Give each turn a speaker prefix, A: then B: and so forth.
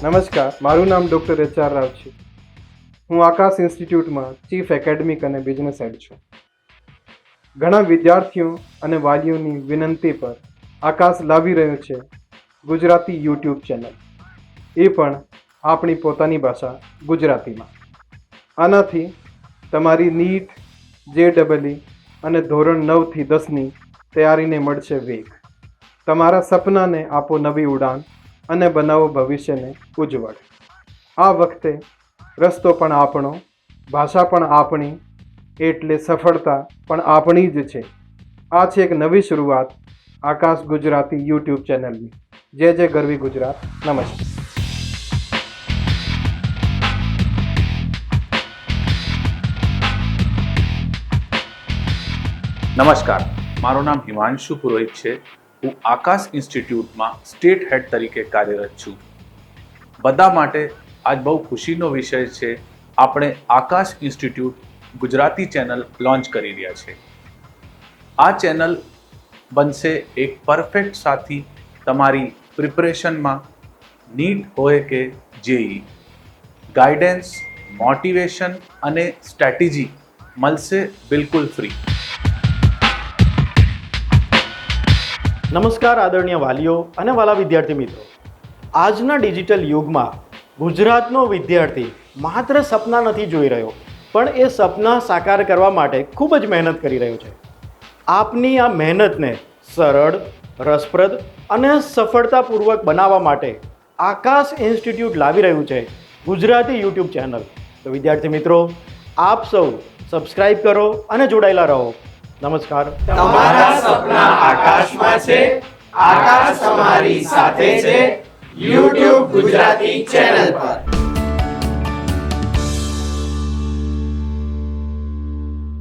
A: નમસ્કાર, મારું નામ ડૉક્ટર HR રાવ છે. હું આકાશ ઇન્સ્ટિટ્યૂટમાં ચીફ એકેડમિક અને બિઝનેસ હેડ છું. ઘણા વિદ્યાર્થીઓ અને વાલીઓની વિનંતી પર આકાશ લાવી રહ્યો છે ગુજરાતી યુટ્યુબ ચેનલ, એ પણ આપણી પોતાની ભાષા ગુજરાતીમાં. આનાથી તમારી નીટ, JEE અને ધોરણ 9થી 10ની તૈયારીને મળશે વેગ. તમારા સપનાને આપો નવી ઉડાન અને બનાવો ભવિષ્યને ઉજ્જવળ. આ વખતે રસ્તો પણ આપણો, ભાષા પણ આપણી, એટલે સફળતા પણ આપણી જ છે. આ છે એક નવી શરૂઆત આકાશ ગુજરાતી યુટ્યુબ ચેનલની. જય જય ગરવી ગુજરાત. નમસ્તે.
B: નમસ્કાર, મારું નામ હિમાંશુ પુરોહિત છે. હું આકાશ ઇન્સ્ટિટ્યૂટમાં સ્ટેટ હેડ તરીકે કાર્યરત છું. બધા માટે આજ બહુ ખુશીનો વિષય છે. આપણે આકાશ ઇન્સ્ટિટ્યૂટ ગુજરાતી ચેનલ લોન્ચ કરી રહ્યા છે. આ ચેનલ બનશે એક પરફેક્ટ સાથી તમારી પ્રિપરેશનમાં. નીટ હોય કે JEE, ગાઈડન્સ, મોટિવેશન અને સ્ટ્રેટેજી મળશે બિલકુલ ફ્રી.
C: નમસ્કાર આદરણીય વાલીઓ અને વાલા વિદ્યાર્થી મિત્રો. આજના ડિજિટલ યુગમાં ગુજરાતનો વિદ્યાર્થી માત્ર સપના નથી જોઈ રહ્યો, પણ એ સપના સાકાર કરવા માટે ખૂબ જ મહેનત કરી રહ્યો છે. આપની આ મહેનતને સરળ, રસપ્રદ અને સફળતાપૂર્વક બનાવવા માટે આકાશ ઇન્સ્ટિટ્યૂટ લાવી રહ્યું છે ગુજરાતી યુટ્યુબ ચેનલ. તો વિદ્યાર્થી મિત્રો, આપ સૌ સબસ્ક્રાઇબ કરો અને જોડાયેલા રહો. નમસ્કાર.
D: તમારા સપના આકાશમાં છે, આકાશ તમારી સાથે છે. YouTube ગુજરાતી ચેનલ પર